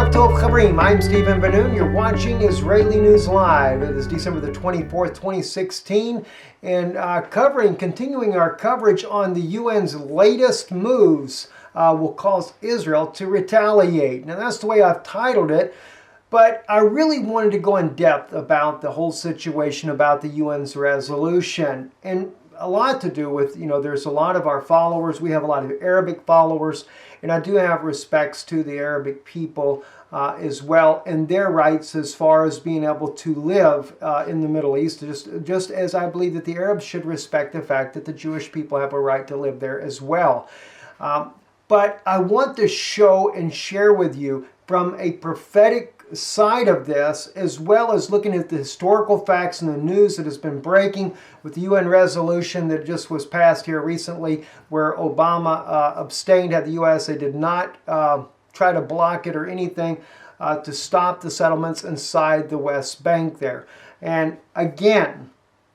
Tov Chabrim. I'm Stephen Ben-Nun. You're watching Israeli News Live. It is December the 24th, 2016, and continuing our coverage on the UN's latest moves will cause Israel to retaliate. Now, that's the way I've titled it, but I really wanted to go in depth about the whole situation about the UN's resolution, and a lot to do with, there's a lot of our followers. We have a lot of Arabic followers, and I do have respects to the Arabic people as well and their rights as far as being able to live in the Middle East, just as I believe that the Arabs should respect the fact that the Jewish people have a right to live there as well. But I want to show and share with you from a prophetic side of this, as well as looking at the historical facts and the news that has been breaking with the UN resolution that just was passed here recently, where Obama abstained, had the USA did not try to block it or anything to stop the settlements inside the West Bank there. And again,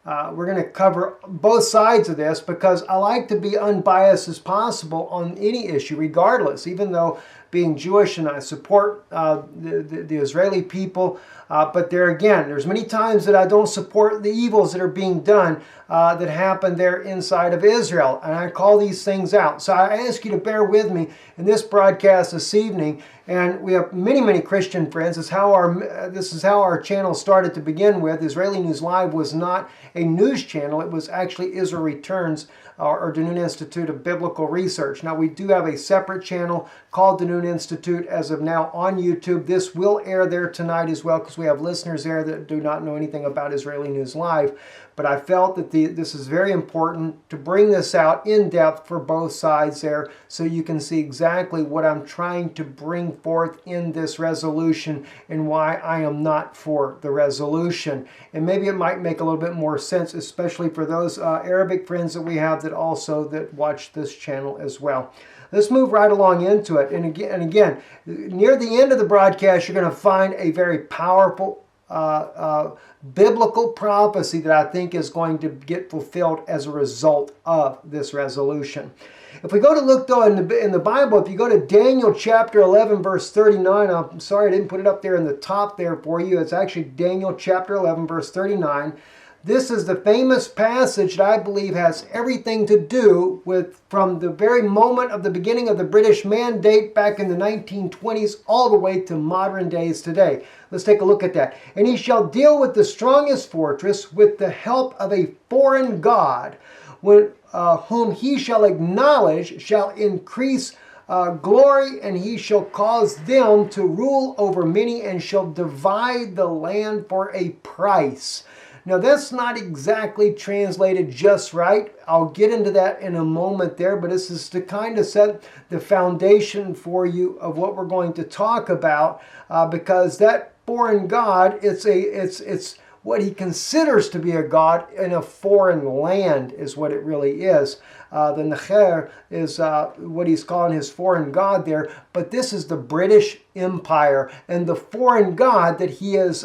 we're going to cover both sides of this because I like to be unbiased as possible on any issue, regardless, even though being Jewish and I support the Israeli people. But there again, there's many times that I don't support the evils that are being done that happen there inside of Israel. And I call these things out. So I ask you to bear with me in this broadcast this evening. And we have many, many Christian friends. This is how our channel started to begin with. Israeli News Live was not a news channel. It was actually Israel Returns, or Danun Institute of Biblical Research. Now, we do have a separate channel called Danun Institute as of now on YouTube. This will air there tonight as well because we have listeners there that do not know anything about Israeli News Live. But I felt that this is very important to bring this out in depth for both sides there so you can see exactly what I'm trying to bring forth in this resolution and why I am not for the resolution. And maybe it might make a little bit more sense, especially for those Arabic friends that we have that watch this channel as well. Let's move right along into it. And again, near the end of the broadcast, you're going to find a very powerful biblical prophecy that I think is going to get fulfilled as a result of this resolution. If we go to look though in the Bible, if you go to Daniel chapter 11 verse 39, I'm sorry I didn't put it up there in the top there for you. It's actually Daniel chapter 11 verse 39. This is the famous passage that I believe has everything to do with from the very moment of the beginning of the British Mandate back in the 1920s all the way to modern days today. Let's take a look at that. And he shall deal with the strongest fortress with the help of a foreign god, whom he shall acknowledge shall increase glory, and he shall cause them to rule over many and shall divide the land for a price. Now, that's not exactly translated just right. I'll get into that in a moment there, but this is to kind of set the foundation for you of what we're going to talk about, because that foreign god, it's what he considers to be a god in a foreign land is what it really is. The Necher is what he's calling his foreign god there, but this is the British Empire, and the foreign god that he is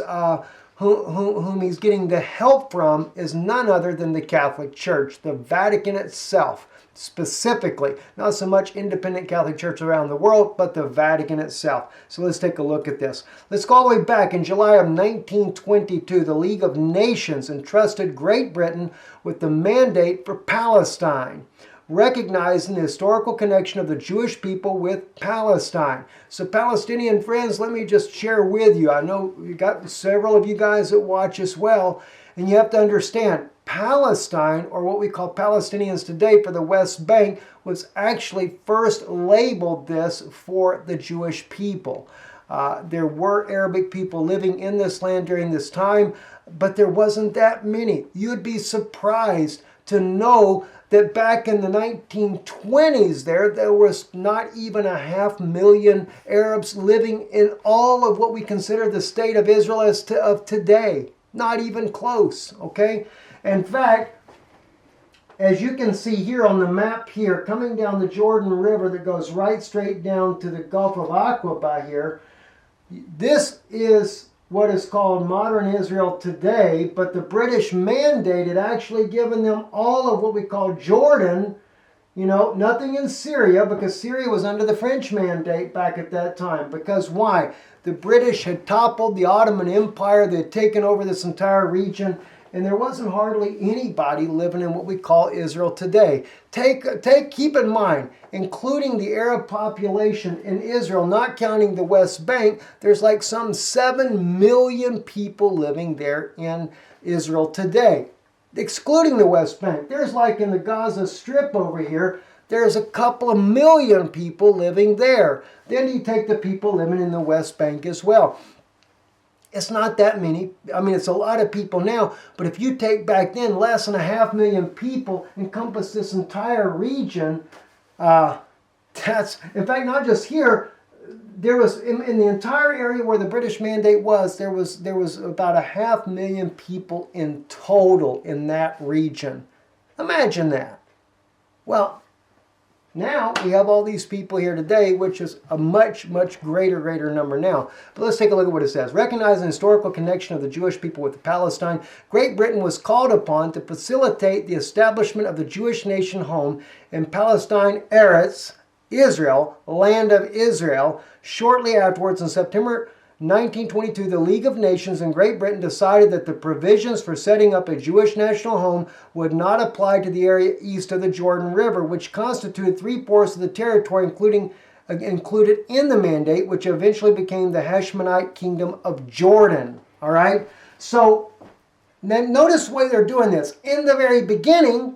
whom he's getting the help from is none other than the Catholic Church, the Vatican itself, specifically. Not so much independent Catholic Church around the world, but the Vatican itself. So let's take a look at this. Let's go all the way back. In July of 1922, the League of Nations entrusted Great Britain with the mandate for Palestine, recognizing the historical connection of the Jewish people with Palestine. So Palestinian friends, let me just share with you. I know you got several of you guys that watch as well, and you have to understand Palestine, or what we call Palestinians today for the West Bank, was actually first labeled this for the Jewish people. There were Arabic people living in this land during this time, but there wasn't that many. You'd be surprised to know that back in the 1920s there was not even 500,000 Arabs living in all of what we consider the state of Israel of today. Not even close, okay? In fact, as you can see here on the map here, coming down the Jordan River that goes right straight down to the Gulf of Aqaba here, this is what is called modern Israel today, but the British Mandate had actually given them all of what we call Jordan You know, nothing in Syria, because Syria was under the French mandate back at that time. Because why? The British had toppled the Ottoman Empire. They had taken over this entire region. And there wasn't hardly anybody living in what we call Israel today. Keep in mind, including the Arab population in Israel, not counting the West Bank, there's like some 7 million people living there in Israel today. Excluding the West Bank, there's like in the Gaza Strip over here, there's a couple of million people living there. Then you take the people living in the West Bank as well. It's not that many. I mean, it's a lot of people now, but if you take back then, less than 500,000 people encompass this entire region. That's, in fact, not just here. There was, in the entire area where the British mandate was, there was about 500,000 people in total in that region. Imagine that. Well, now we have all these people here today, which is a much, much greater number now. But let's take a look at what it says. Recognizing the historical connection of the Jewish people with Palestine, Great Britain was called upon to facilitate the establishment of the Jewish nation home in Palestine, Eretz, Israel, land of Israel. Shortly afterwards, in September 1922, the League of Nations in Great Britain decided that the provisions for setting up a Jewish national home would not apply to the area east of the Jordan River, which constituted 3/4 of the territory included in the mandate, which eventually became the Hashmonite Kingdom of Jordan. All right? So, then notice the way they're doing this. In the very beginning,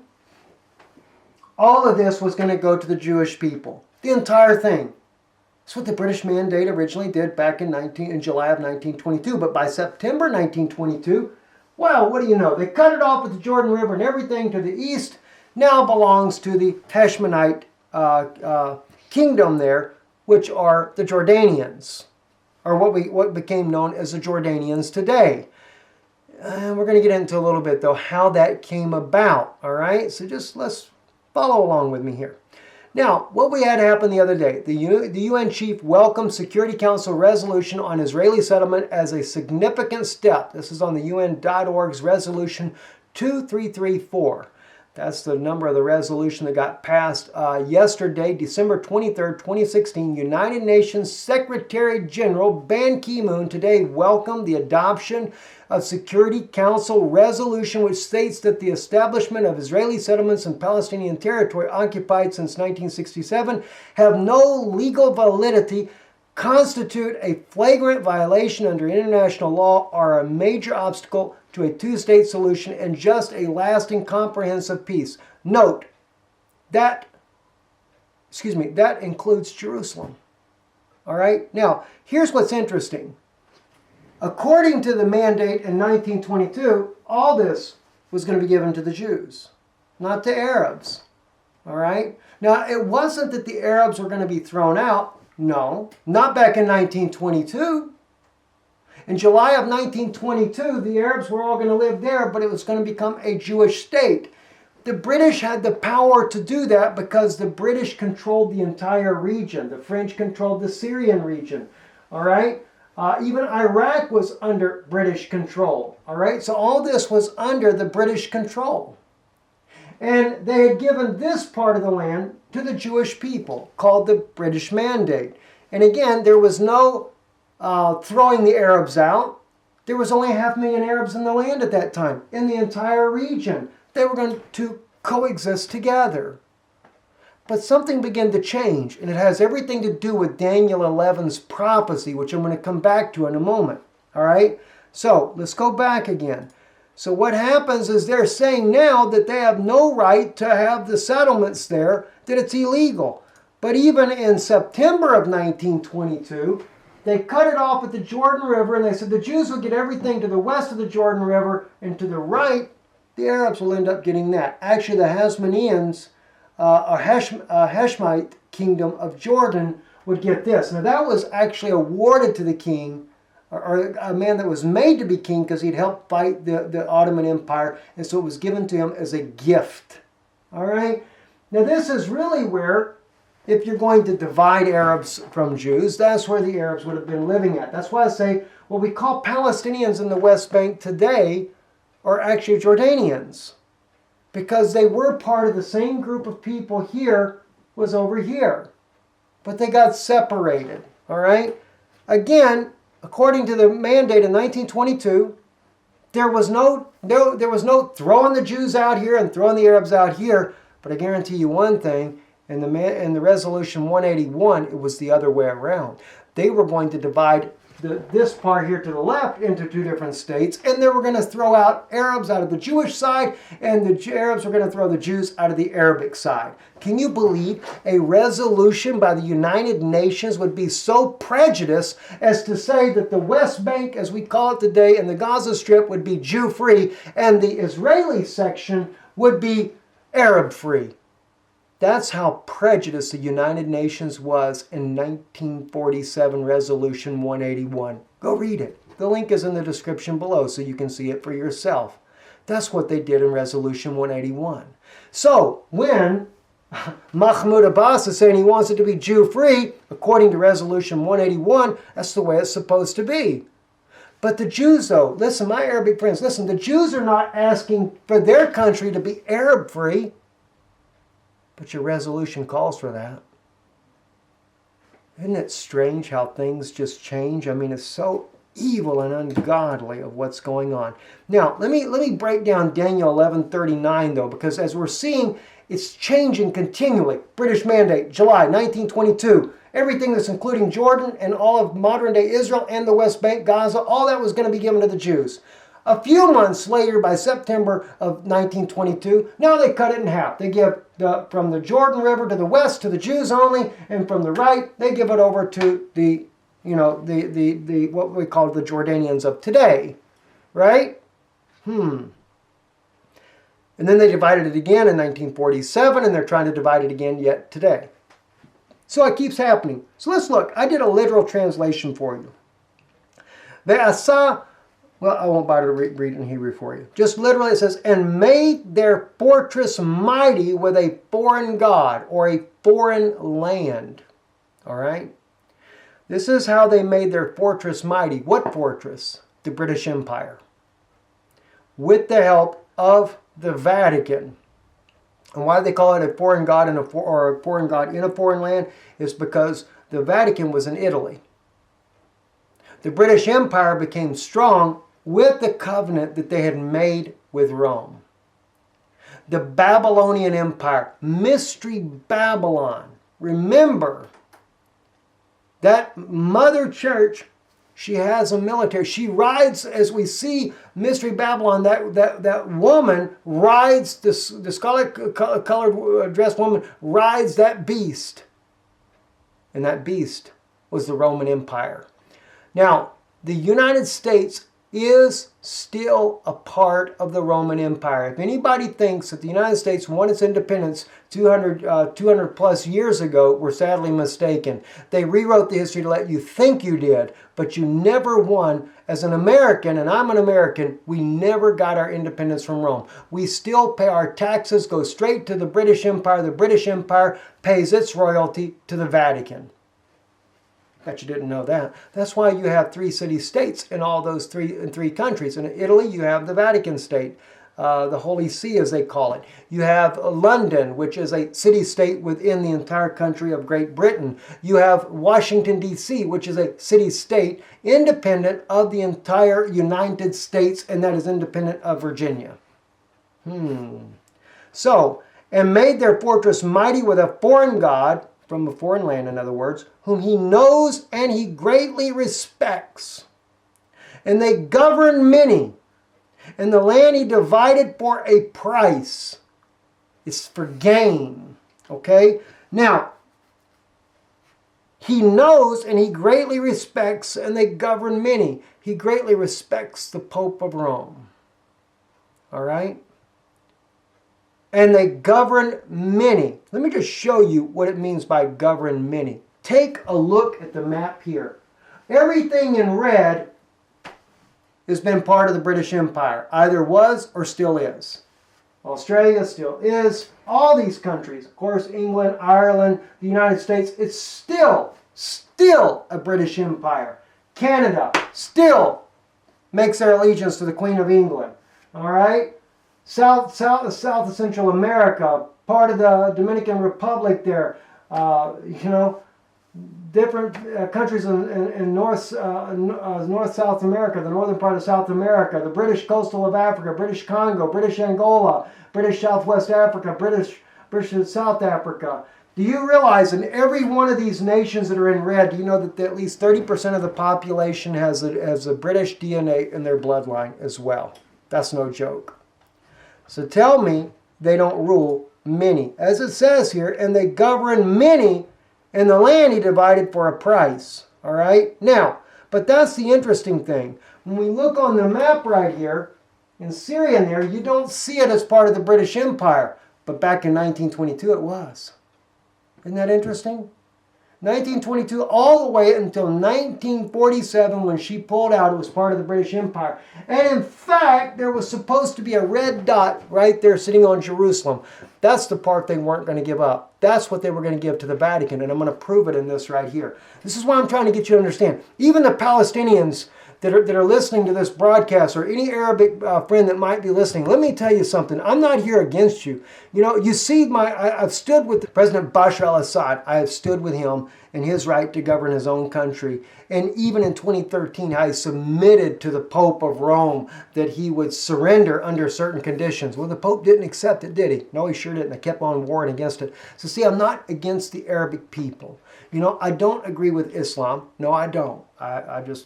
all of this was going to go to the Jewish people. The entire thing. That's what the British mandate originally did back in July of 1922. But by September 1922, well, what do you know? They cut it off at the Jordan River, and everything to the east now belongs to the Hashmonite kingdom there, which are the Jordanians, or what became known as the Jordanians today. And we're going to get into a little bit, though, how that came about. All right? So just let's follow along with me here. Now, what we had happen the other day, the UN chief welcomed Security Council resolution on Israeli settlement as a significant step. This is on the UN.org's resolution 2334. That's the number of the resolution that got passed yesterday, December 23rd, 2016. United Nations Secretary General Ban Ki-moon today welcomed the adoption of Security Council resolution, which states that the establishment of Israeli settlements in Palestinian territory occupied since 1967 have no legal validity, constitute a flagrant violation under international law, are a major obstacle to a two-state solution and just a lasting comprehensive peace. Note, that includes Jerusalem. All right? Now, here's what's interesting. According to the mandate in 1922, all this was going to be given to the Jews, not to Arabs. All right? Now, it wasn't that the Arabs were going to be thrown out. No, not back in 1922. In July of 1922, the Arabs were all going to live there, but it was going to become a Jewish state. The British had the power to do that because the British controlled the entire region. The French controlled the Syrian region. All right? Even Iraq was under British control. All right? So all this was under the British control. And they had given this part of the land to the Jewish people, called the British Mandate. And again, there was no throwing the Arabs out. There was only 500,000 Arabs in the land at that time, in the entire region. They were going to coexist together. But something began to change, and it has everything to do with Daniel 11's prophecy, which I'm going to come back to in a moment. All right? So, let's go back again. So what happens is they're saying now that they have no right to have the settlements there, that it's illegal. But even in September of 1922, they cut it off at the Jordan River, and they said the Jews will get everything to the west of the Jordan River, and to the right, the Arabs will end up getting that. Actually, the Hasmoneans, Hashmonite Kingdom of Jordan, would get this. Now, that was actually awarded to the king, or a man that was made to be king because he'd helped fight the Ottoman Empire, and so it was given to him as a gift. All right? Now, this is really where, if you're going to divide Arabs from Jews, that's where the Arabs would have been living at. That's why I say what we call Palestinians in the West Bank today are actually Jordanians. because they were part of the same group of people here was over here. But they got separated, all right? Again, according to the mandate in 1922, there was no throwing the Jews out here and throwing the Arabs out here. But I guarantee you one thing, in the Resolution 181, it was the other way around. They were going to divide this part here to the left into two different states, and they were going to throw out Arabs out of the Jewish side, and the Arabs were going to throw the Jews out of the Arabic side. Can you believe a resolution by the United Nations would be so prejudiced as to say that the West Bank, as we call it today, and the Gaza Strip would be Jew-free, and the Israeli section would be Arab-free? That's how prejudiced the United Nations was in 1947 Resolution 181. Go read it. The link is in the description below so you can see it for yourself. That's what they did in Resolution 181. So when Mahmoud Abbas is saying he wants it to be Jew-free, according to Resolution 181, that's the way it's supposed to be. But the Jews, though, listen, my Arabic friends, listen, the Jews are not asking for their country to be Arab-free. But your resolution calls for that. Isn't it strange how things just change? I mean, it's so evil and ungodly of what's going on. Now, let me break down Daniel 11:39 though, because as we're seeing, it's changing continually. British Mandate, July 1922. Everything that's including Jordan and all of modern-day Israel and the West Bank, Gaza, all that was going to be given to the Jews. A few months later, by September of 1922, now they cut it in half. They give from the Jordan River to the west to the Jews only, and from the right, they give it over to the what we call the Jordanians of today, right? And then they divided it again in 1947, and they're trying to divide it again yet today. So it keeps happening. So let's look. I did a literal translation for you. Ve'asa. Well, I won't bother to read it in Hebrew for you. Just literally it says, and made their fortress mighty with a foreign god or a foreign land. All right? This is how they made their fortress mighty. What fortress? The British Empire. With the help of the Vatican. And why they call it a foreign god or a foreign god in a foreign land is because the Vatican was in Italy. The British Empire became strong with the covenant that they had made with Rome. The Babylonian Empire, Mystery Babylon. Remember, that mother church, she has a military. She rides, as we see Mystery Babylon, that woman rides, the scarlet-colored dressed woman rides that beast. And that beast was the Roman Empire. Now, the United States is still a part of the Roman Empire. If anybody thinks that the United States won its independence 200 plus years ago, we're sadly mistaken. They rewrote the history to let you think you did, but you never won. As an American, and I'm an American, we never got our independence from Rome. We still pay our taxes, go straight to the British Empire. The British Empire pays its royalty to the Vatican. Bet you didn't know that. That's why you have 3 city-states in all those three countries. In Italy, you have the Vatican State, the Holy See, as they call it. You have London, which is a city-state within the entire country of Great Britain. You have Washington, D.C., which is a city-state independent of the entire United States, and that is independent of Virginia. So, and made their fortress mighty with a foreign god, from a foreign land, in other words, whom he knows and he greatly respects. And they govern many. And the land he divided for a price. It's for gain. Okay? Now, he knows and he greatly respects, and they govern many. He greatly respects the Pope of Rome. All right? And they govern many. Let me just show you what it means by govern many. Take a look at the map here. Everything in red has been part of the British Empire. Either was or still is. Australia still is. All these countries, of course, England, Ireland, the United States, it's still a British Empire. Canada still makes their allegiance to the Queen of England. All right? South and Central America, part of the Dominican Republic there, different countries in North South America, the northern part of South America, the British coastal of Africa, British Congo, British Angola, British Southwest Africa, British South Africa. Do you realize in every one of these nations that are in red, do you know that at least 30% of the population has a British DNA in their bloodline as well? That's no joke. So tell me they don't rule many. As it says here, and they govern many, and the land he divided for a price. All right? Now, but that's the interesting thing. When we look on the map right here, in Syria there, you don't see it as part of the British Empire. But back in 1922 it was. Isn't that interesting? 1922 all the way until 1947 when she pulled out, it was part of the British Empire. And in fact, there was supposed to be a red dot right there sitting on Jerusalem. That's the part they weren't going to give up. That's what they were going to give to the Vatican, and I'm going to prove it in this right here. This is why I'm trying to get you to understand. Even the Palestinians that are listening to this broadcast, or any Arabic friend that might be listening, let me tell you something. I'm not here against you. You know, you see, I've stood with President Bashar al-Assad. I have stood with him in his right to govern his own country. And even in 2013, I submitted to the Pope of Rome that he would surrender under certain conditions. Well, the Pope didn't accept it, did he? No, he sure didn't. I kept on warring against it. So see, I'm not against the Arabic people. You know, I don't agree with Islam. No, I don't.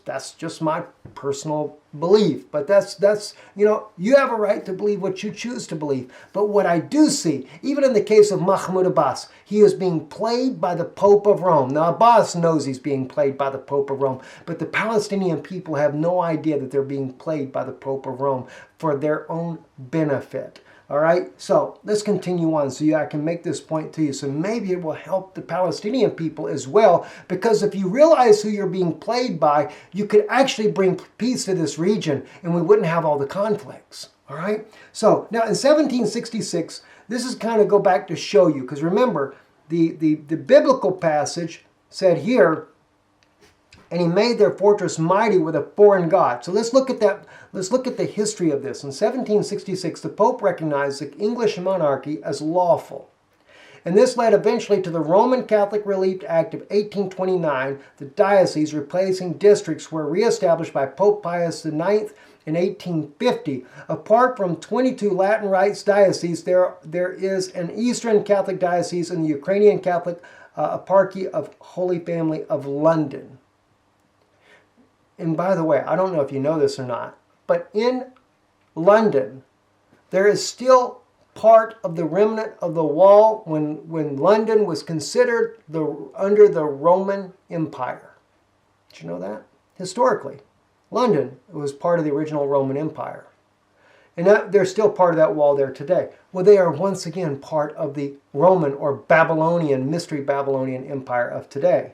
That's just my personal belief. But that's you have a right to believe what you choose to believe. But what I do see, even in the case of Mahmoud Abbas, he is being played by the Pope of Rome. Now, Abbas knows he's being played by the Pope of Rome, but the Palestinian people have no idea that they're being played by the Pope of Rome for their own benefit. All right, so let's continue on so I can make this point to you. So maybe it will help the Palestinian people as well, because if you realize who you're being played by, you could actually bring peace to this region and we wouldn't have all the conflicts. All right, so now in 1766, this is kind of go back to show you, because remember, the biblical passage said here, and he made their fortress mighty with a foreign god. So let's look at that. Let's look at the history of this. In 1766, the Pope recognized the English monarchy as lawful. And this led eventually to the Roman Catholic Relief Act of 1829. The dioceses replacing districts were reestablished by Pope Pius IX in 1850. Apart from 22 Latin Rites dioceses, there is an Eastern Catholic diocese in the Ukrainian Catholic Eparchy of Holy Family of London. And by the way, I don't know if you know this or not, but in London, there is still part of the remnant of the wall when London was considered under the Roman Empire. Did you know that? Historically, London was part of the original Roman Empire. And they're still part of that wall there today. Well, they are once again part of the Roman or Babylonian, Mystery Babylonian Empire of today.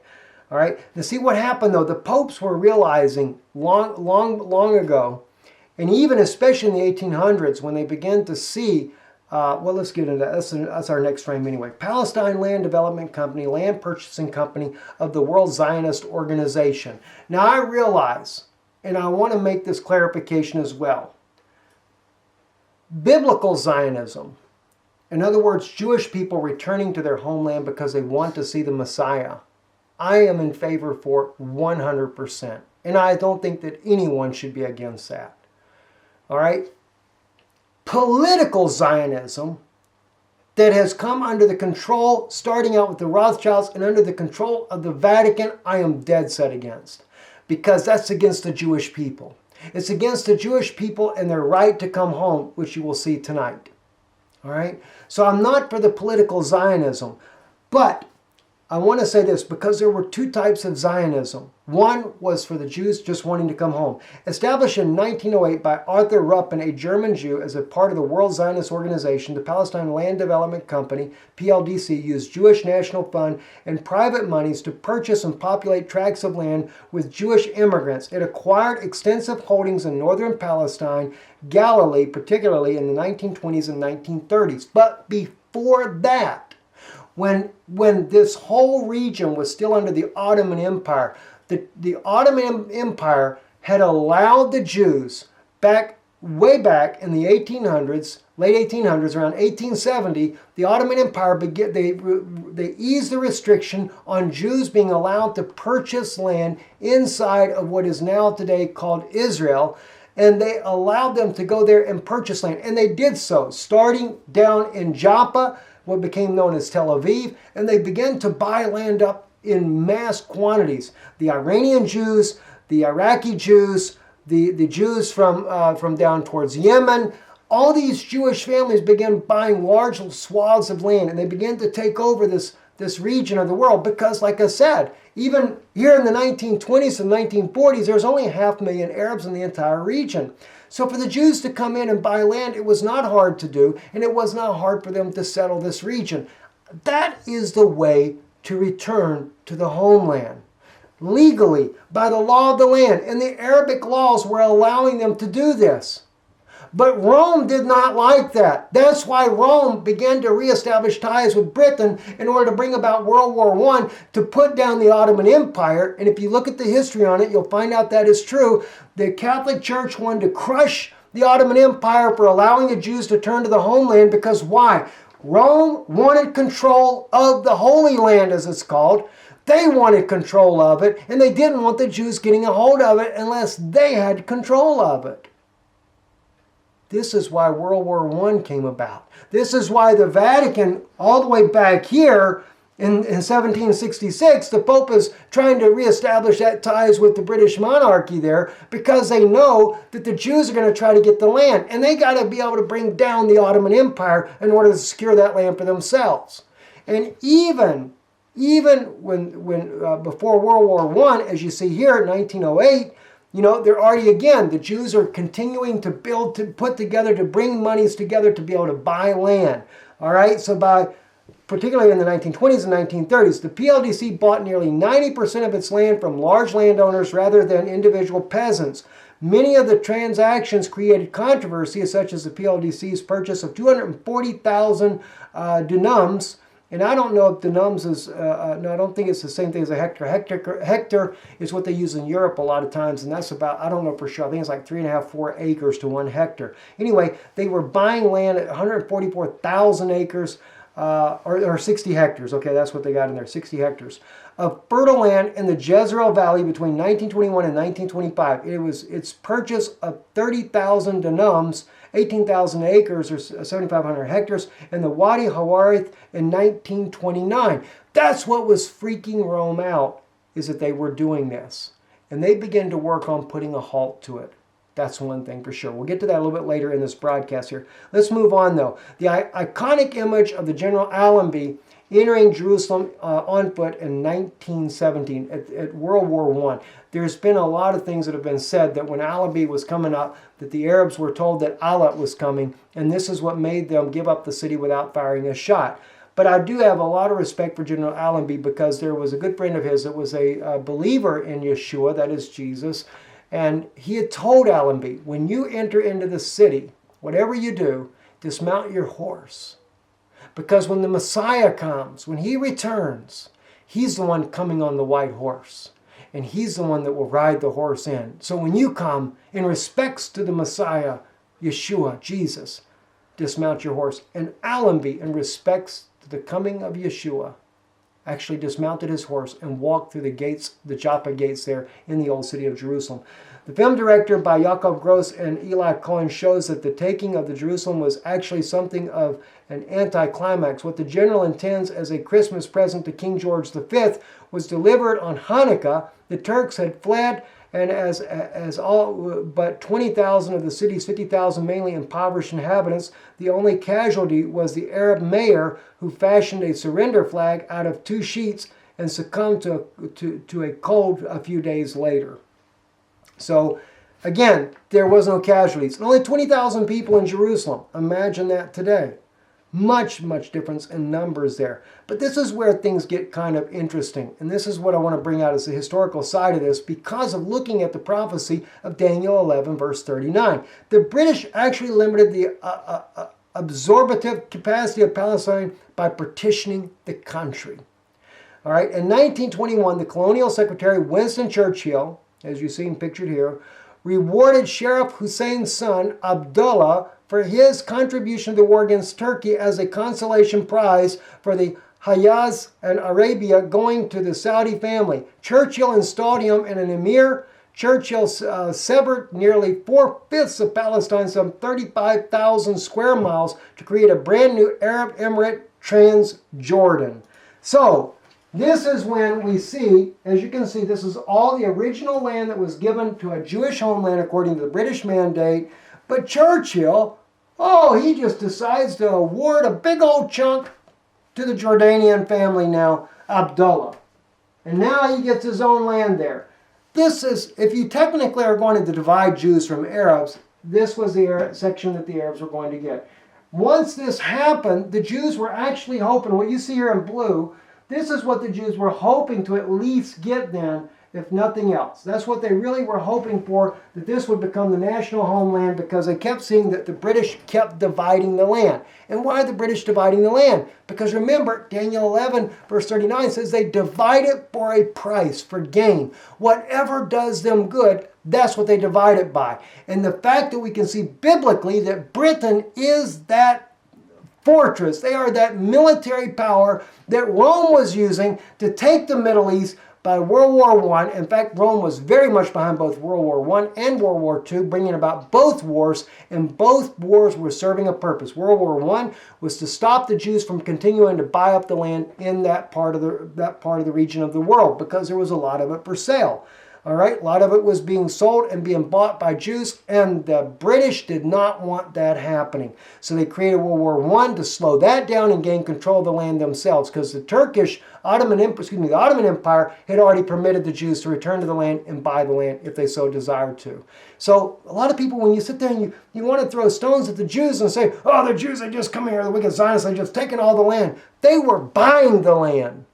All right. Now, see what happened though. The popes were realizing long ago, and even especially in the 1800s, when they began to see. Well, let's get into that. That's our next frame anyway. Palestine Land Development Company, land purchasing company of the World Zionist Organization. Now, I realize, and I want to make this clarification as well. Biblical Zionism, in other words, Jewish people returning to their homeland because they want to see the Messiah, I am in favor for 100%. And I don't think that anyone should be against that. All right? Political Zionism that has come under the control, starting out with the Rothschilds and under the control of the Vatican, I am dead set against. Because that's against the Jewish people. It's against the Jewish people and their right to come home, which you will see tonight. All right? So I'm not for the political Zionism. But I want to say this, because there were two types of Zionism. One was for the Jews just wanting to come home. Established in 1908 by Arthur Ruppin, a German Jew, as a part of the World Zionist Organization, the Palestine Land Development Company, PLDC, used Jewish National Fund and private monies to purchase and populate tracts of land with Jewish immigrants. It acquired extensive holdings in northern Palestine, Galilee, particularly in the 1920s and 1930s. But before that, when this whole region was still under the Ottoman Empire, the Ottoman Empire had allowed the Jews way back in the 1800s, late 1800s, around 1870, the Ottoman Empire they eased the restriction on Jews being allowed to purchase land inside of what is now today called Israel. And they allowed them to go there and purchase land. And they did so, starting down in Joppa, what became known as Tel Aviv, and they began to buy land up in mass quantities. The Iranian Jews, the Iraqi Jews, the Jews from down towards Yemen, all these Jewish families began buying large swaths of land, and they began to take over this region of the world because, like I said, even here in the 1920s and 1940s, there's only 500,000 Arabs in the entire region. So for the Jews to come in and buy land, it was not hard to do, and it was not hard for them to settle this region. That is the way to return to the homeland. Legally, by the law of the land, and the Arabic laws were allowing them to do this. But Rome did not like that. That's why Rome began to reestablish ties with Britain in order to bring about World War I to put down the Ottoman Empire. And if you look at the history on it, you'll find out that is true. The Catholic Church wanted to crush the Ottoman Empire for allowing the Jews to turn to the homeland because why? Rome wanted control of the Holy Land, as it's called. They wanted control of it, and they didn't want the Jews getting a hold of it unless they had control of it. This is why World War I came about. This is why the Vatican, all the way back here in 1766, the Pope is trying to reestablish that ties with the British monarchy there because they know that the Jews are going to try to get the land. And they got to be able to bring down the Ottoman Empire in order to secure that land for themselves. And even when before World War I, as you see here in 1908, they're already, again, the Jews are continuing to build, to put together, to bring monies together to be able to buy land. All right, so particularly in the 1920s and 1930s, the PLDC bought nearly 90% of its land from large landowners rather than individual peasants. Many of the transactions created controversy, such as the PLDC's purchase of 240,000 dunums. And I don't know if dunums is, no, I don't think it's the same thing as a hectare. Hectare is what they use in Europe a lot of times, and that's about, I don't know for sure, I think it's like 3.5, 4 acres to 1 hectare. Anyway, they were buying land at 144,000 acres, or 60 hectares. Okay, that's what they got in there, 60 hectares of fertile land in the Jezreel Valley between 1921 and 1925. Its purchase of 30,000 dunums, 18,000 acres or 7,500 hectares, in the Wadi Hawarith in 1929. That's what was freaking Rome out, is that they were doing this. And they began to work on putting a halt to it. That's one thing for sure. We'll get to that a little bit later in this broadcast here. Let's move on, though. The iconic image of the General Allenby entering Jerusalem on foot in 1917 at World War I. There's been a lot of things that have been said that when Allenby was coming up, that the Arabs were told that Allah was coming, and this is what made them give up the city without firing a shot. But I do have a lot of respect for General Allenby because there was a good friend of his that was a believer in Yeshua, that is Jesus, and he had told Allenby, when you enter into the city, whatever you do, dismount your horse. Because when the Messiah comes, when he returns, he's the one coming on the white horse. And he's the one that will ride the horse in. So when you come, in respects to the Messiah, Yeshua, Jesus, dismount your horse. And Allenby, in respects to the coming of Yeshua, actually dismounted his horse and walked through the gates, the Joppa gates there in the old city of Jerusalem. The film director by Yaakov Gross and Eli Cohen shows that the taking of the Jerusalem was actually something of an anticlimax. What the general intends as a Christmas present to King George V was delivered on Hanukkah. The Turks had fled, and as all but 20,000 of the city's 50,000 mainly impoverished inhabitants, the only casualty was the Arab mayor who fashioned a surrender flag out of 2 sheets and succumbed to a cold a few days later. So, again, there was no casualties. And only 20,000 people in Jerusalem. Imagine that today. Much, much difference in numbers there. But this is where things get kind of interesting. And this is what I want to bring out as the historical side of this because of looking at the prophecy of Daniel 11, verse 39. The British actually limited the absorptive capacity of Palestine by partitioning the country. All right, in 1921, the Colonial Secretary Winston Churchill, as you see pictured here, rewarded Sheriff Hussein's son, Abdullah, for his contribution to the war against Turkey as a consolation prize for the Hejaz and Arabia going to the Saudi family. Churchill installed him in an emir. Churchill severed nearly 4/5 of Palestine, some 35,000 square miles, to create a brand new Arab emirate, Transjordan. So, this is when we see, as you can see, this is all the original land that was given to a Jewish homeland according to the British Mandate. But Churchill, he just decides to award a big old chunk to the Jordanian family now, Abdullah. And now he gets his own land there. This is, if you technically are going to divide Jews from Arabs, this was the section that the Arabs were going to get. Once this happened, the Jews were actually hoping, what you see here in blue, this is what the Jews were hoping to at least get then, if nothing else. That's what they really were hoping for, that this would become the national homeland, because they kept seeing that the British kept dividing the land. And why are the British dividing the land? Because remember, Daniel 11 verse 39 says they divide it for a price, for gain. Whatever does them good, that's what they divide it by. And the fact that we can see biblically that Britain is that fortress, they are that military power that Rome was using to take the Middle East by World War I. In fact, Rome was very much behind both World War I and World War II, bringing about both wars, and both wars were serving a purpose. World War I was to stop the Jews from continuing to buy up the land in that part of the region of the world, because there was a lot of it for sale. All right, a lot of it was being sold and being bought by Jews, and the British did not want that happening. So they created World War I to slow that down and gain control of the land themselves, because the Ottoman Empire had already permitted the Jews to return to the land and buy the land if they so desired to. So a lot of people, when you sit there and you want to throw stones at the Jews and say, oh, the Jews, they just come here, the wicked Zionists, they just taken all the land. They were buying the land.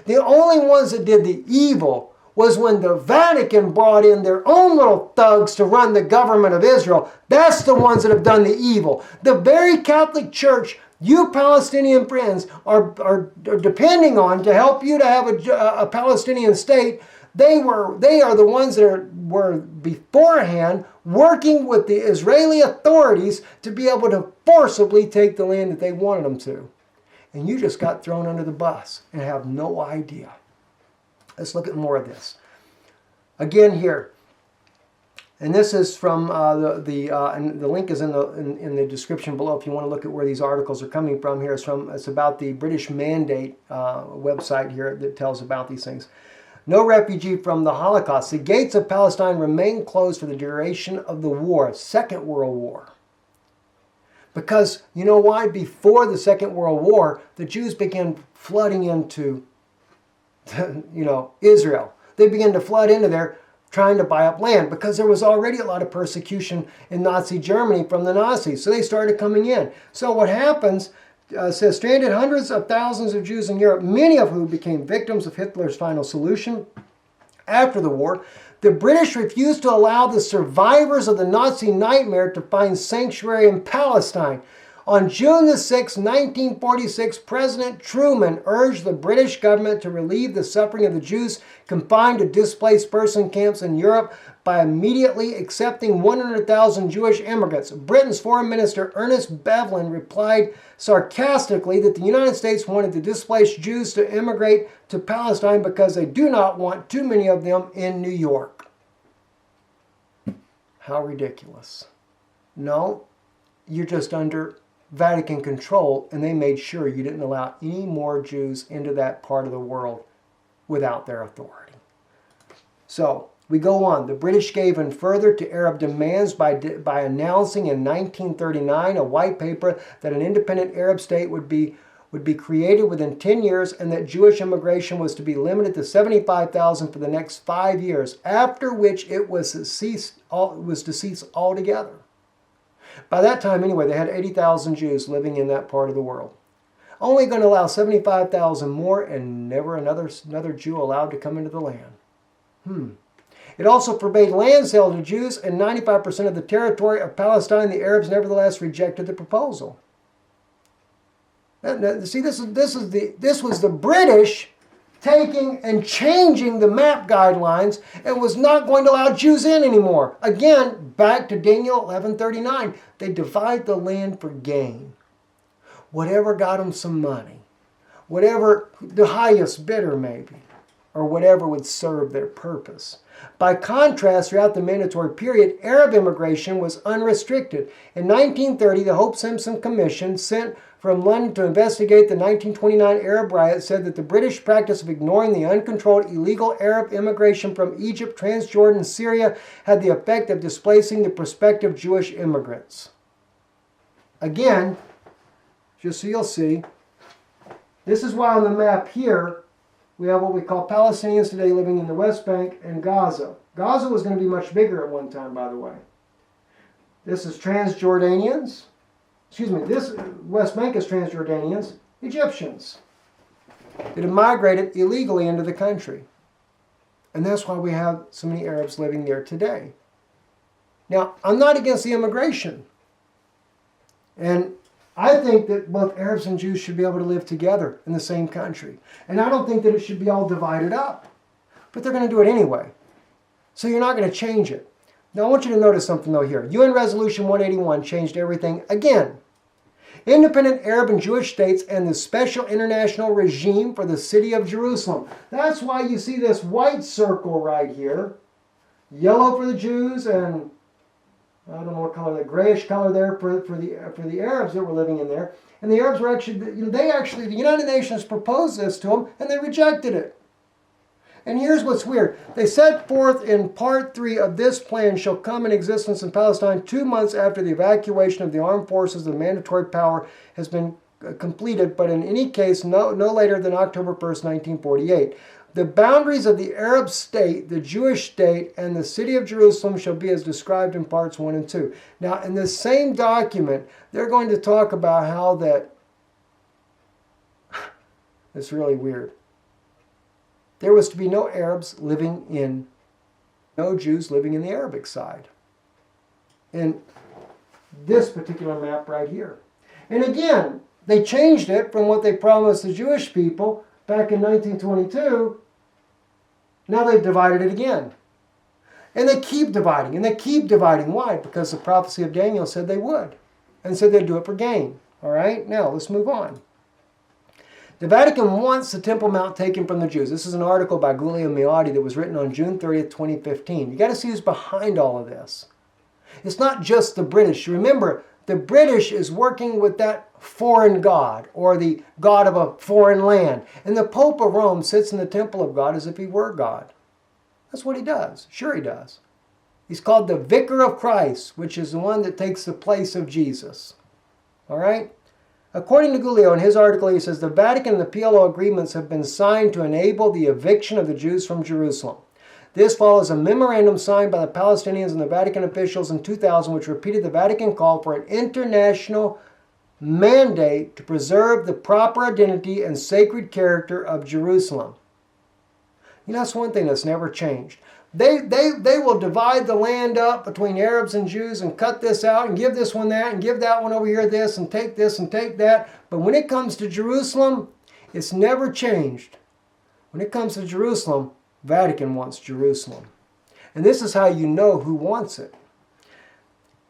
The only ones that did the evil was when the Vatican brought in their own little thugs to run the government of Israel. That's the ones that have done the evil. The very Catholic Church, you Palestinian friends, are depending on to help you to have a Palestinian state. They are the ones that were beforehand working with the Israeli authorities to be able to forcibly take the land that they wanted them to. And you just got thrown under the bus and have no idea. Let's look at more of this. Again here, and this is from and the link is in the description below if you want to look at where these articles are coming from. Here it's about the British Mandate website here that tells about these things. No refugee from the Holocaust. The gates of Palestine remain closed for the duration of the war, Second World War. Because you know why? Before the Second World War, the Jews began flooding into Israel. They began to flood into there trying to buy up land, because there was already a lot of persecution in Nazi Germany from the Nazis. So they started coming in. So what happens, says, stranded hundreds of thousands of Jews in Europe, many of whom became victims of Hitler's final solution. After the war, the British refused to allow the survivors of the Nazi nightmare to find sanctuary in Palestine. On June the 6th, 1946, President Truman urged the British government to relieve the suffering of the Jews confined to displaced person camps in Europe by immediately accepting 100,000 Jewish immigrants. Britain's Foreign Minister Ernest Bevlin replied sarcastically that the United States wanted the displaced Jews to immigrate to Palestine because they do not want too many of them in New York. How ridiculous. No, you're just under Vatican control, and they made sure you didn't allow any more Jews into that part of the world without their authority. So we go on. The British gave in further to Arab demands by announcing in 1939 a white paper that an independent Arab state would be created within 10 years, and that Jewish immigration was to be limited to 75,000 for the next 5 years, after which it was to cease altogether. By that time, anyway, they had 80,000 Jews living in that part of the world. Only going to allow 75,000 more, and never another Jew allowed to come into the land. It also forbade land sale to Jews, and 95% of the territory of Palestine. The Arabs nevertheless rejected the proposal. Now, see, this was the British taking and changing the map guidelines and was not going to allow Jews in anymore. Again, back to Daniel 11:39. They divide the land for gain. Whatever got them some money. Whatever, the highest bidder maybe, or whatever would serve their purpose. By contrast, throughout the mandatory period, Arab immigration was unrestricted. In 1930, the Hope Simpson Commission, sent from London to investigate the 1929 Arab riot, said that the British practice of ignoring the uncontrolled illegal Arab immigration from Egypt, Transjordan, and Syria had the effect of displacing the prospective Jewish immigrants. Again, just so you'll see, this is why on the map here, we have what we call Palestinians today living in the West Bank and Gaza. Gaza was going to be much bigger at one time, by the way. This is Transjordanians. This West Bank is Transjordanians, Egyptians. That have migrated illegally into the country. And that's why we have so many Arabs living there today. Now, I'm not against the immigration. And I think that both Arabs and Jews should be able to live together in the same country. And I don't think that it should be all divided up. But they're going to do it anyway. So you're not going to change it. Now I want you to notice something though here. UN Resolution 181 changed everything again. Independent Arab and Jewish states and the special international regime for the city of Jerusalem. That's why you see this white circle right here. Yellow for the Jews and I don't know what color, the grayish color there for the Arabs that were living in there. And the Arabs were actually, the United Nations proposed this to them and they rejected it. And here's what's weird. They set forth in part 3 of this plan shall come in existence in Palestine 2 months after the evacuation of the armed forces of the mandatory power has been completed, but in any case no later than October 1st, 1948. The boundaries of the Arab state, the Jewish state, and the city of Jerusalem shall be as described in parts 1 and 2. Now, in this same document, they're going to talk about how that, it's really weird. There was to be no Jews living in the Arabic side. In this particular map right here. And again, they changed it from what they promised the Jewish people back in 1922. Now they've divided it again. And they keep dividing, and they keep dividing. Why? Because the prophecy of Daniel said they would. And said they'd do it for gain. All right? Now, let's move on. The Vatican wants the Temple Mount taken from the Jews. This is an article by Giulio Miotti that was written on June 30th, 2015. You got to see who's behind all of this. It's not just the British. Remember, the British is working with that foreign god, or the god of a foreign land. And the Pope of Rome sits in the temple of God as if he were God. That's what he does. Sure he does. He's called the Vicar of Christ, which is the one that takes the place of Jesus. All right? According to Giulio, in his article, he says, the Vatican and the PLO agreements have been signed to enable the eviction of the Jews from Jerusalem. This follows a memorandum signed by the Palestinians and the Vatican officials in 2000, which repeated the Vatican call for an international mandate to preserve the proper identity and sacred character of Jerusalem. You know, that's one thing that's never changed. They will divide the land up between Arabs and Jews and cut this out and give this one that and give that one over here this and take this and take that. But when it comes to Jerusalem, it's never changed. When it comes to Jerusalem, Vatican wants Jerusalem. And this is how you know who wants it.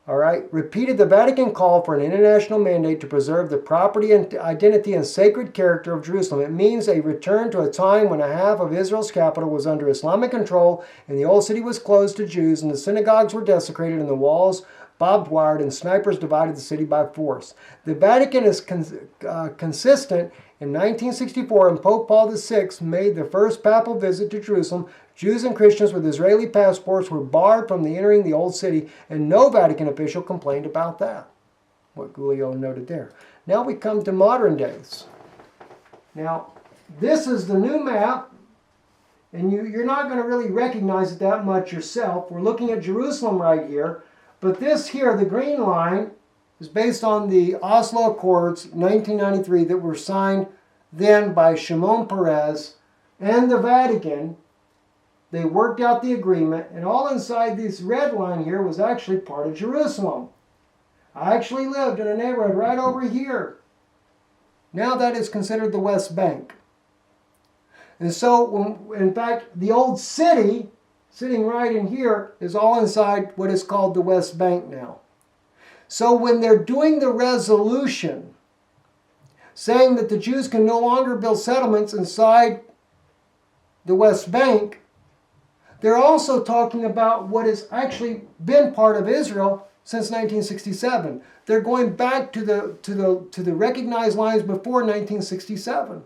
All right, repeated the Vatican call for an international mandate to preserve the property and identity and sacred character of Jerusalem. It means a return to a time when a half of Israel's capital was under Islamic control and the old city was closed to Jews and the synagogues were desecrated and the walls barbed wired and snipers divided the city by force. The Vatican is consistent. In 1964, when Pope Paul VI made the first papal visit to Jerusalem, Jews and Christians with Israeli passports were barred from entering the old city, and no Vatican official complained about that. What Giulio noted there. Now we come to modern days. Now, this is the new map, and you're not going to really recognize it that much yourself. We're looking at Jerusalem right here, but this here, the green line, is based on the Oslo Accords 1993 that were signed then by Shimon Peres and the Vatican. They worked out the agreement, and all inside this red line here was actually part of Jerusalem. I actually lived in a neighborhood right over here. Now that is considered the West Bank. And so, in fact, the old city, sitting right in here, is all inside what is called the West Bank now. So when they're doing the resolution, saying that the Jews can no longer build settlements inside the West Bank, they're also talking about what has actually been part of Israel since 1967. They're going back to the recognized lines before 1967.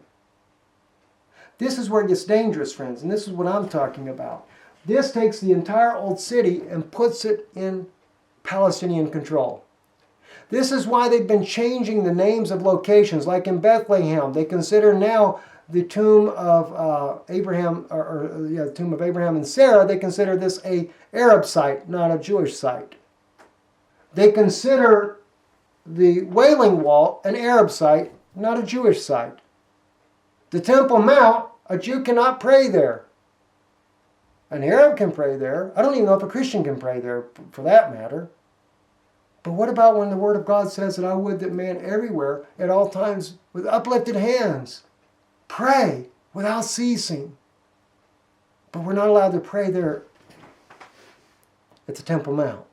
This is where it gets dangerous, friends, and this is what I'm talking about. This takes the entire old city and puts it in Palestinian control. This is why they've been changing the names of locations, like in Bethlehem. They consider now the tomb of Abraham, the tomb of Abraham and Sarah. They consider this an Arab site, not a Jewish site. They consider the Wailing Wall an Arab site, not a Jewish site. The Temple Mount, a Jew cannot pray there. An Arab can pray there. I don't even know if a Christian can pray there, for that matter. But what about when the Word of God says that I would that man everywhere, at all times, with uplifted hands, pray without ceasing? But we're not allowed to pray there at the Temple Mount.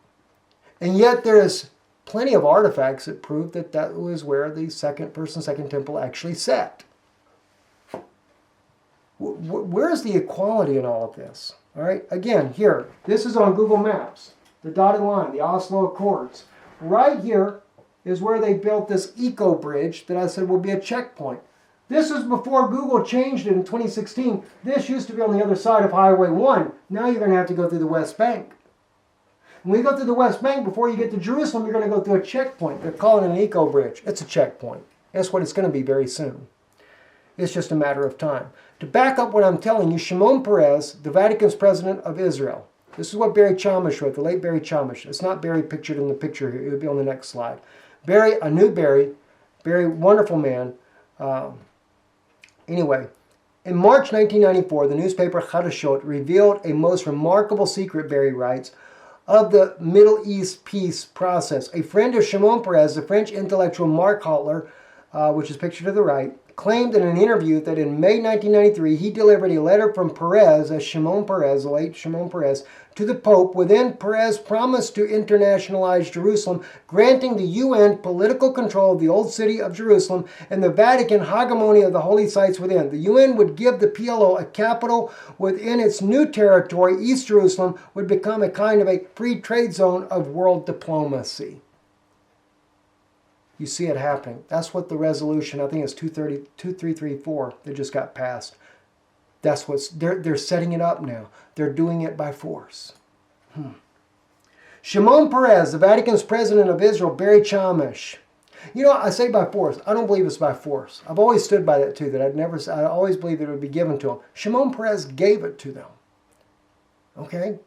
And yet there is plenty of artifacts that prove that that was where the second temple actually sat. Where's the equality in all of this? All right, again, here, this is on Google Maps, the dotted line, the Oslo Accords. Right here is where they built this eco bridge that I said will be a checkpoint. This is before Google changed it in 2016. This used to be on the other side of Highway 1. Now you're going to have to go through the West Bank. When you go through the West Bank, before you get to Jerusalem, you're going to go through a checkpoint. They're calling it an eco bridge. It's a checkpoint. That's what it's going to be very soon. It's just a matter of time. To back up what I'm telling you, Shimon Peres, the Vatican's president of Israel, this is what Barry Chamish wrote, the late Barry Chamish. It's not Barry pictured in the picture here. It would be on the next slide. Barry, I knew Barry, wonderful man. Anyway, in March 1994, the newspaper Hadashot revealed a most remarkable secret, Barry writes, of the Middle East peace process. A friend of Shimon Peres, the French intellectual Mark Hotler, which is pictured to the right, claimed in an interview that in May 1993 he delivered a letter from Peres, as Shimon Peres, the late Shimon Peres, to the Pope. Within, Peres promised to internationalize Jerusalem, granting the UN political control of the old city of Jerusalem and the Vatican hegemony of the holy sites within. The UN would give the PLO a capital within its new territory. East Jerusalem would become a kind of a free trade zone of world diplomacy. You see it happening. That's what the resolution, I think it's 2334, that just got passed. That's what's, they're setting it up now. They're doing it by force. Shimon Peres, the Vatican's president of Israel, Barry Chamish. You know, I say by force. I don't believe it's by force. I've always stood by that too, that I always believed that it would be given to them. Shimon Peres gave it to them. Okay?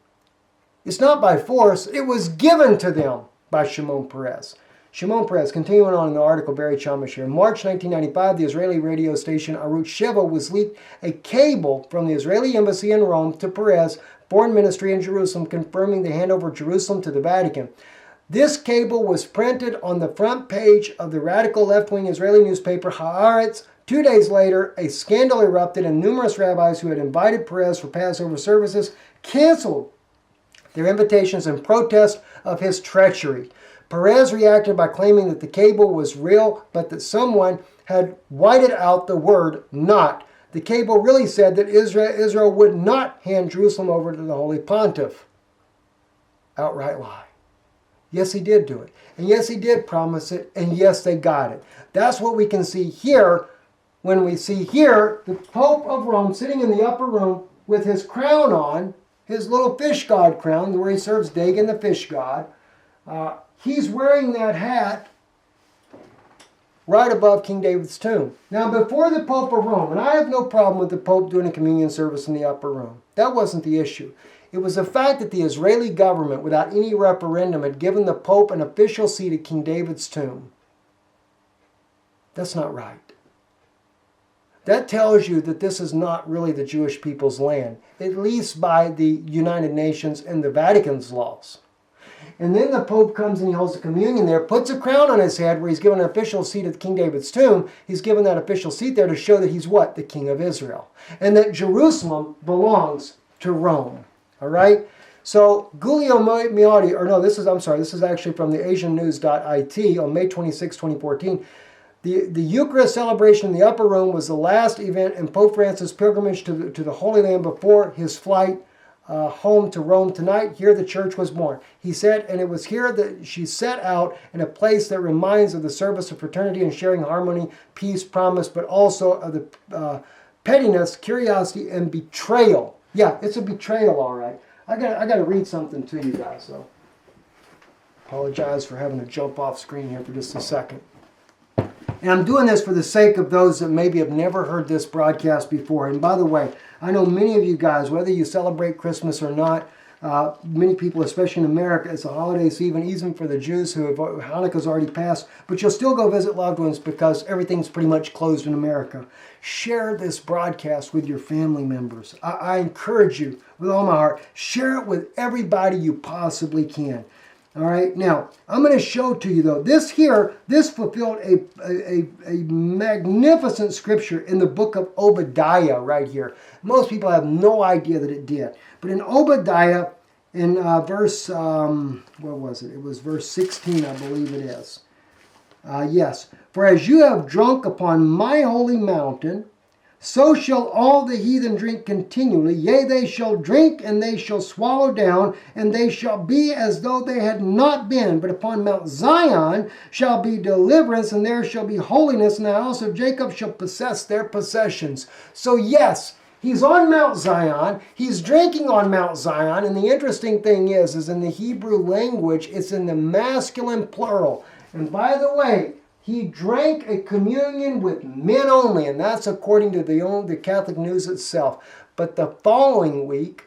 It's not by force. It was given to them by Shimon Peres. Shimon Peres, continuing on in the article, Barry Chamish here. In March 1995, the Israeli radio station Arutz Sheva was leaked a cable from the Israeli embassy in Rome to Peres' foreign ministry in Jerusalem, confirming the handover of Jerusalem to the Vatican. This cable was printed on the front page of the radical left-wing Israeli newspaper Haaretz. 2 days later, a scandal erupted and numerous rabbis who had invited Peres for Passover services canceled their invitations in protest of his treachery. Peres reacted by claiming that the cable was real, but that someone had whited out the word "not." The cable really said that Israel would not hand Jerusalem over to the Holy Pontiff. Outright lie. Yes, he did do it. And yes, he did promise it. And yes, they got it. That's what we can see here when we see here the Pope of Rome sitting in the upper room with his crown on, his little fish god crown, where he serves Dagon, the fish god. He's wearing that hat right above King David's tomb. Now, before the Pope of Rome, and I have no problem with the Pope doing a communion service in the upper room. That wasn't the issue. It was the fact that the Israeli government, without any referendum, had given the Pope an official seat at King David's tomb. That's not right. That tells you that this is not really the Jewish people's land, at least by the United Nations and the Vatican's laws. And then the Pope comes and he holds the communion there, puts a crown on his head where he's given an official seat at King David's tomb. He's given that official seat there to show that he's what? The King of Israel. And that Jerusalem belongs to Rome. All right? So Giulio Miotti, or no, this is actually from the AsianNews.it on May 26, 2014. The Eucharist celebration in the Upper Room was the last event in Pope Francis' pilgrimage to the Holy Land before his flight home to Rome tonight. Here the church was born. He said, and it was here that she set out in a place that reminds of the service of fraternity and sharing harmony, peace, promise, but also of the pettiness, curiosity, and betrayal. Yeah, it's a betrayal, all right. I got to read something to you guys, so apologize for having to jump off screen here for just a second. And I'm doing this for the sake of those that maybe have never heard this broadcast before. And by the way, I know many of you guys, whether you celebrate Christmas or not, many people, especially in America, it's a holiday season, even for the Jews who have Hanukkah's already passed, but you'll still go visit loved ones because everything's pretty much closed in America. Share this broadcast with your family members. I encourage you with all my heart, share it with everybody you possibly can. All right, now I'm going to show to you though, this fulfilled a magnificent scripture in the book of Obadiah right here. Most people have no idea that it did. But in Obadiah, in verse, what was it? It was verse 16, I believe it is. Yes, for as you have drunk upon my holy mountain, so shall all the heathen drink continually. Yea, they shall drink, and they shall swallow down, and they shall be as though they had not been. But upon Mount Zion shall be deliverance, and there shall be holiness, and the house of Jacob shall possess their possessions. So yes, he's on Mount Zion. He's drinking on Mount Zion. And the interesting thing is in the Hebrew language, it's in the masculine plural. And by the way, he drank a communion with men only, and that's according to the Catholic News itself. But the following week,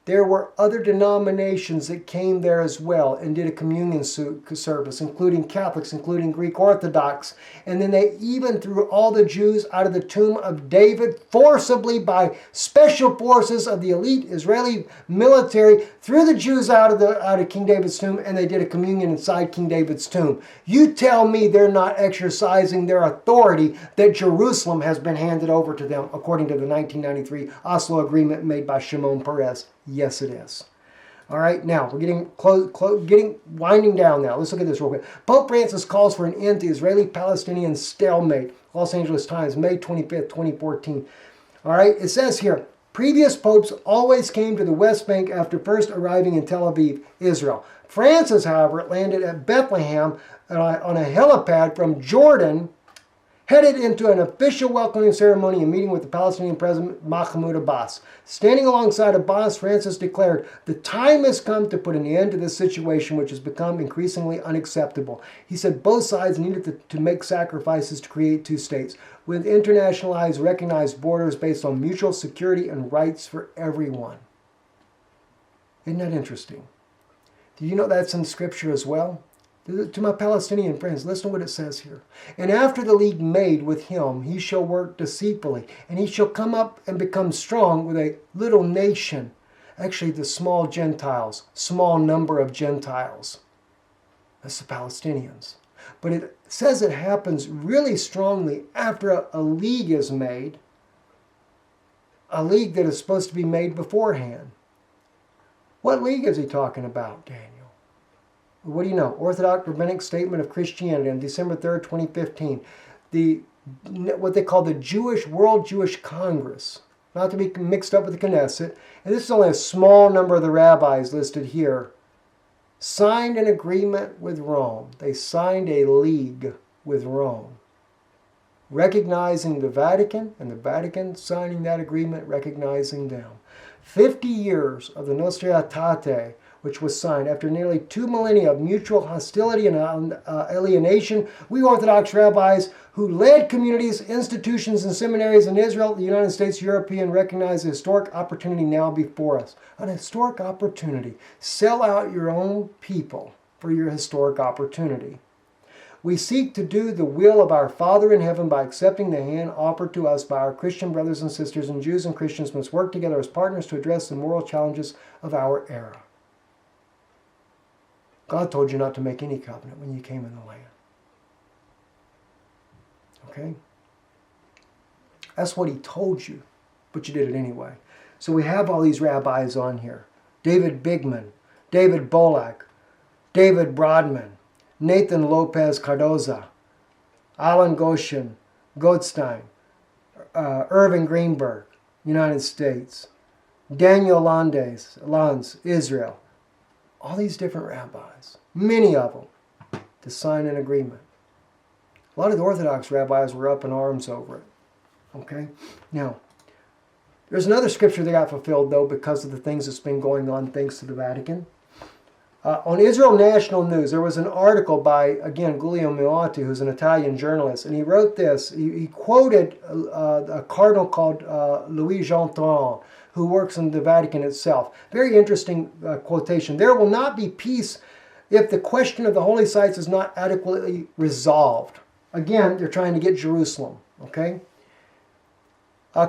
there were other denominations that came there as well and did a communion service, including Catholics, including Greek Orthodox. And then they even threw all the Jews out of the tomb of David forcibly by special forces of the elite Israeli military, threw the Jews out of King David's tomb, and they did a communion inside King David's tomb. You tell me they're not exercising their authority that Jerusalem has been handed over to them according to the 1993 Oslo Agreement made by Shimon Peres. Yes, it is. All right, now we're getting winding down now. Let's look at this real quick. Pope Francis calls for an end to Israeli-Palestinian stalemate. Los Angeles Times, May 25th, 2014. All right, it says here, previous popes always came to the West Bank after first arriving in Tel Aviv, Israel. Francis, however, landed at Bethlehem on a helipad from Jordan, headed into an official welcoming ceremony and meeting with the Palestinian President Mahmoud Abbas. Standing alongside Abbas, Francis declared, "The time has come to put an end to this situation which has become increasingly unacceptable." He said both sides needed to make sacrifices to create two states, with internationalized, recognized borders based on mutual security and rights for everyone. Isn't that interesting? Do you know that's in Scripture as well? To my Palestinian friends, listen to what it says here. And after the league made with him, he shall work deceitfully, and he shall come up and become strong with a little nation. Actually, the small Gentiles, small number of Gentiles. That's the Palestinians. But it says it happens really strongly after a league is made, a league that is supposed to be made beforehand. What league is he talking about, Daniel? What do you know? Orthodox Rabbinic Statement of Christianity on December 3rd, 2015. What they call the World Jewish Congress, not to be mixed up with the Knesset. And this is only a small number of the rabbis listed here. Signed an agreement with Rome. They signed a league with Rome, recognizing the Vatican, and the Vatican signing that agreement, recognizing them. 50 years of the Nostra Aetate, which was signed after nearly 2 millennia of mutual hostility and alienation. We Orthodox rabbis who led communities, institutions, and seminaries in Israel, the United States, Europe, recognize the historic opportunity now before us. An historic opportunity. Sell out your own people for your historic opportunity. We seek to do the will of our Father in heaven by accepting the hand offered to us by our Christian brothers and sisters, and Jews and Christians must work together as partners to address the moral challenges of our era. God told you not to make any covenant when you came in the land. Okay? That's what he told you, but you did it anyway. So we have all these rabbis on here. David Bigman, David Bolak, David Broadman, Nathan Lopez Cardoza, Alan Goshen, Goldstein, Irving Greenberg, United States, Daniel Lanz, Israel. All these different rabbis, many of them, to sign an agreement. A lot of the Orthodox rabbis were up in arms over it. Okay? Now, there's another scripture that got fulfilled, though, because of the things that's been going on thanks to the Vatican. On Israel National News, there was an article by, again, Giulio Milati, who's an Italian journalist, and he wrote this. He quoted a cardinal called Louis-Jean Tron, who works in the Vatican itself. Very interesting quotation. There will not be peace if the question of the holy sites is not adequately resolved. Again, they're trying to get Jerusalem, okay?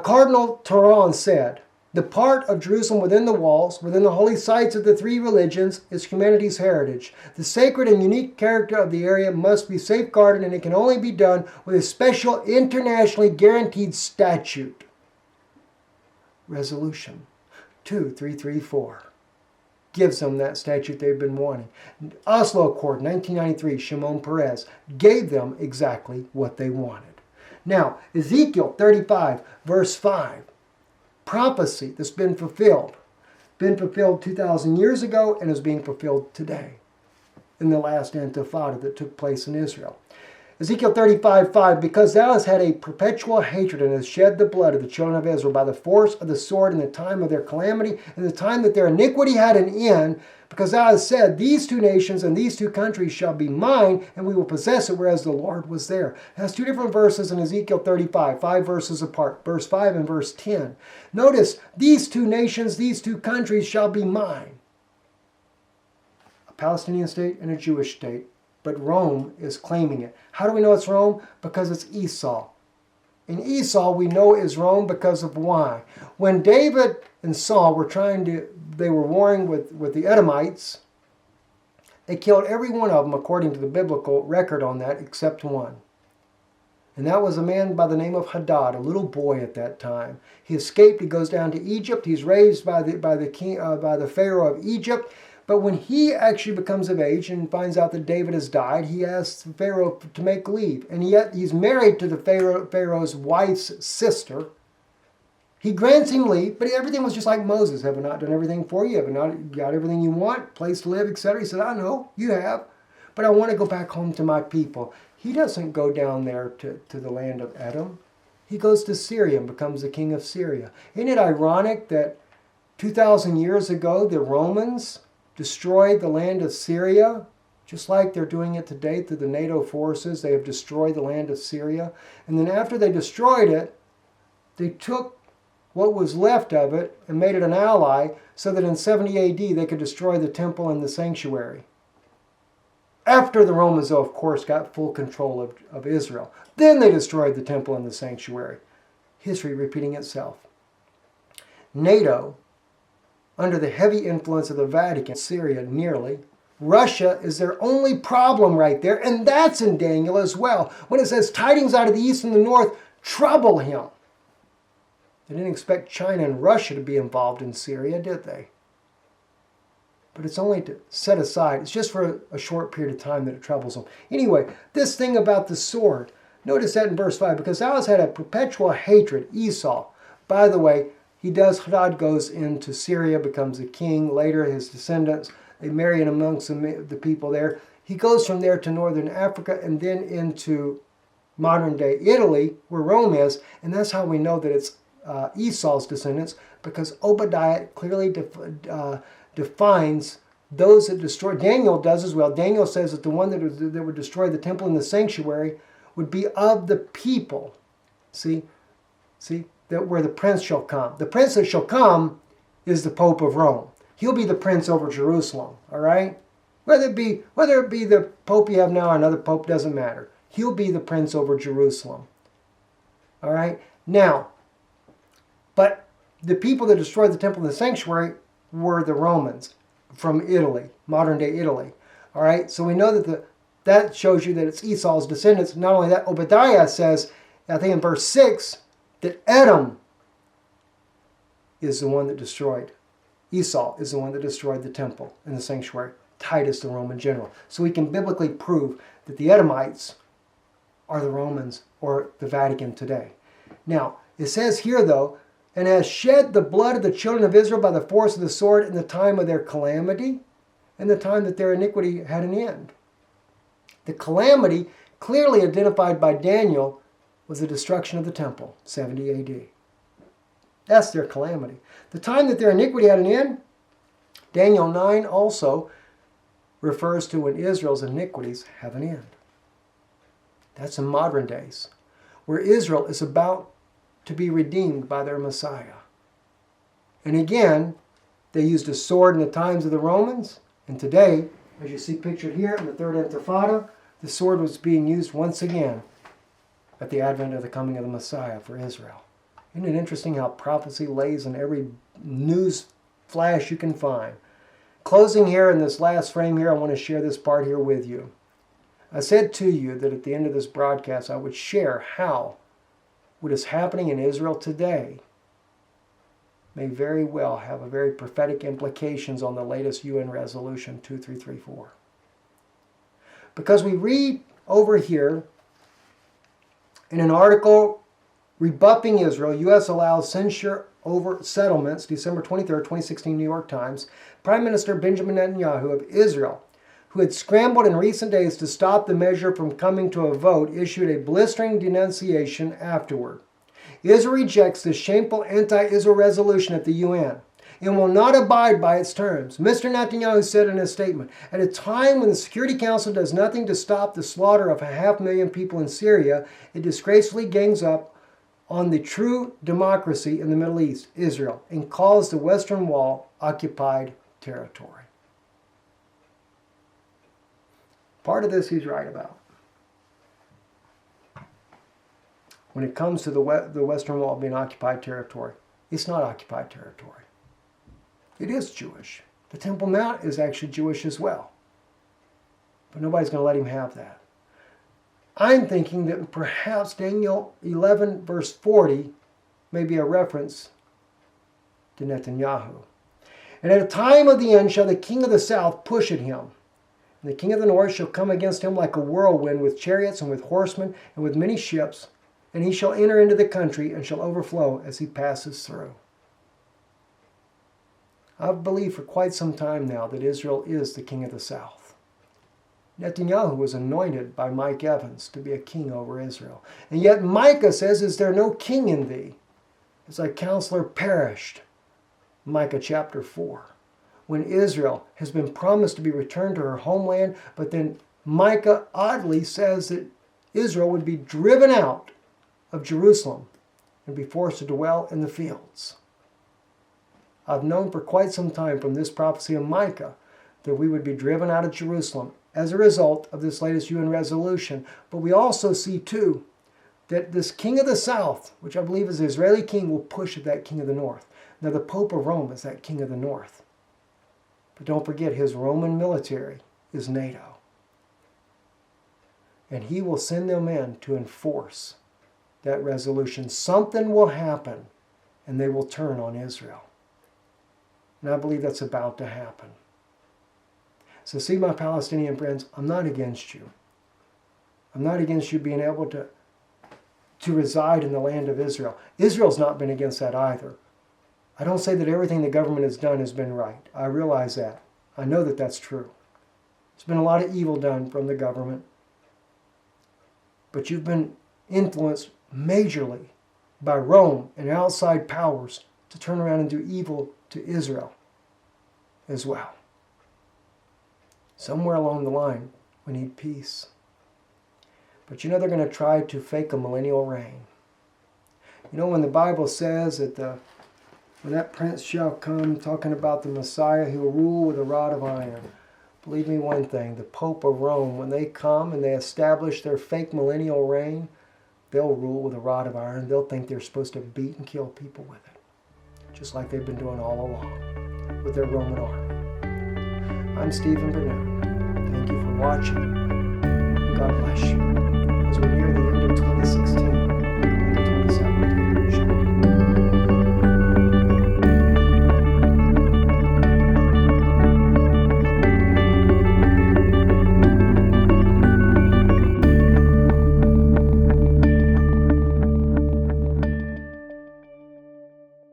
Cardinal Tron said, the part of Jerusalem within the walls, within the holy sites of the three religions, is humanity's heritage. The sacred and unique character of the area must be safeguarded, and it can only be done with a special internationally guaranteed statute. Resolution 2334 gives them that statute they've been wanting. Oslo Accord, 1993, Shimon Peres gave them exactly what they wanted. Now, Ezekiel 35, verse 5. Prophecy that's been fulfilled. Been fulfilled 2,000 years ago and is being fulfilled today in the last intifada that took place in Israel. Ezekiel 35:5, because thou hast had a perpetual hatred and hast shed the blood of the children of Israel by the force of the sword in the time of their calamity and the time that their iniquity had an end, because thou hast said, these two nations and these two countries shall be mine, and we will possess it, whereas the Lord was there. It has two different verses in Ezekiel 35, 5 verses apart, verse 5 and verse 10. Notice, these two nations, these two countries shall be mine. A Palestinian state and a Jewish state. But Rome is claiming it. How do we know it's Rome? Because it's Esau. And Esau we know is Rome because of why? When David and Saul were they were warring with the Edomites, they killed every one of them according to the biblical record on that except one. And that was a man by the name of Hadad, a little boy at that time. He escaped, he goes down to Egypt, he's raised by the Pharaoh of Egypt. But when he actually becomes of age and finds out that David has died, he asks Pharaoh to make leave. And yet he's married to the Pharaoh's wife's sister. He grants him leave, but everything was just like Moses. Have I not done everything for you? Have I not got everything you want? Place to live, etc.? He said, I know, you have. But I want to go back home to my people. He doesn't go down there to the land of Edom. He goes to Syria and becomes the king of Syria. Isn't it ironic that 2,000 years ago, the Romans destroyed the land of Syria, just like they're doing it today through the NATO forces. They have destroyed the land of Syria. And then after they destroyed it, they took what was left of it and made it an ally so that in 70 AD they could destroy the temple and the sanctuary. After the Romans, though, of course, got full control of Israel. Then they destroyed the temple and the sanctuary. History repeating itself. NATO, under the heavy influence of the Vatican, Syria nearly. Russia is their only problem right there, and that's in Daniel as well. When it says tidings out of the east and the north trouble him. They didn't expect China and Russia to be involved in Syria, did they? But it's only to set aside. It's just for a short period of time that it troubles them. Anyway, this thing about the sword. Notice that in verse 5. Because thou hast had a perpetual hatred, Esau. By the way, Hadad goes into Syria, becomes a king. Later, his descendants, they marry in amongst the people there. He goes from there to northern Africa and then into modern-day Italy, where Rome is. And that's how we know that it's Esau's descendants, because Obadiah clearly defines those that destroy. Daniel does as well. Daniel says that the one that would destroy the temple and the sanctuary would be of the people. See? That where the prince shall come. The prince that shall come is the Pope of Rome. He'll be the prince over Jerusalem, all right? Whether it be the Pope you have now or another Pope, doesn't matter. He'll be the prince over Jerusalem, all right? Now, but the people that destroyed the temple and the sanctuary were the Romans from Italy, modern-day Italy, All right, so we know that shows you that it's Esau's descendants. Not only that, Obadiah says, I think in verse 6, that Edom is the one that destroyed. Esau is the one that destroyed the temple and the sanctuary. Titus, the Roman general. So we can biblically prove that the Edomites are the Romans or the Vatican today. Now, it says here though, and has shed the blood of the children of Israel by the force of the sword in the time of their calamity and the time that their iniquity had an end. The calamity, clearly identified by Daniel, was the destruction of the temple, 70 AD. That's their calamity. The time that their iniquity had an end, Daniel 9 also refers to when Israel's iniquities have an end. That's in modern days, where Israel is about to be redeemed by their Messiah. And again, they used a sword in the times of the Romans, and today, as you see pictured here in the Third Intifada, the sword was being used once again at the advent of the coming of the Messiah for Israel. Isn't it interesting how prophecy lays in every news flash you can find? Closing here in this last frame here, I want to share this part here with you. I said to you that at the end of this broadcast, I would share how what is happening in Israel today may very well have a very prophetic implications on the latest UN resolution 2334. Because we read over here in an article rebuffing Israel, U.S. allows censure over settlements, December 23rd, 2016, New York Times, Prime Minister Benjamin Netanyahu of Israel, who had scrambled in recent days to stop the measure from coming to a vote, issued a blistering denunciation afterward. Israel rejects the shameful anti-Israel resolution at the UN and will not abide by its terms. Mr. Netanyahu said in a statement, at a time when the Security Council does nothing to stop the slaughter of 500,000 people in Syria, it disgracefully gangs up on the true democracy in the Middle East, Israel, and calls the Western Wall occupied territory. Part of this he's right about. When it comes to the Western Wall being occupied territory, it's not occupied territory. It is Jewish. The Temple Mount is actually Jewish as well. But nobody's going to let him have that. I'm thinking that perhaps Daniel 11 verse 40 may be a reference to Netanyahu. And at a time of the end shall the king of the south push at him. And the king of the north shall come against him like a whirlwind with chariots and with horsemen and with many ships. And he shall enter into the country and shall overflow as he passes through. I've believed for quite some time now that Israel is the king of the south. Netanyahu was anointed by Mike Evans to be a king over Israel. And yet Micah says, is there no king in thee? As thy counselor perished. Micah chapter 4. When Israel has been promised to be returned to her homeland, but then Micah oddly says that Israel would be driven out of Jerusalem and be forced to dwell in the fields. I've known for quite some time from this prophecy of Micah that we would be driven out of Jerusalem as a result of this latest UN resolution. But we also see too that this king of the south, which I believe is the Israeli king, will push at that king of the north. Now the Pope of Rome is that king of the north. But don't forget, his Roman military is NATO. And he will send them in to enforce that resolution. Something will happen and they will turn on Israel. And I believe that's about to happen. So see, my Palestinian friends, I'm not against you. I'm not against you being able to reside in the land of Israel. Israel's not been against that either. I don't say that everything the government has done has been right. I realize that. I know that that's true. There's been a lot of evil done from the government. But you've been influenced majorly by Rome and outside powers to turn around and do evil to Israel as well. Somewhere along the line, we need peace. But you know they're going to try to fake a millennial reign. You know when the Bible says that when that prince shall come, talking about the Messiah, he will rule with a rod of iron. Believe me one thing, the Pope of Rome, when they come and they establish their fake millennial reign, they'll rule with a rod of iron. They'll think they're supposed to beat and kill people with it. Just like they've been doing all along with their Roman army. I'm Stephen Benoon. Thank you for watching. God bless you as we near the end of 2016.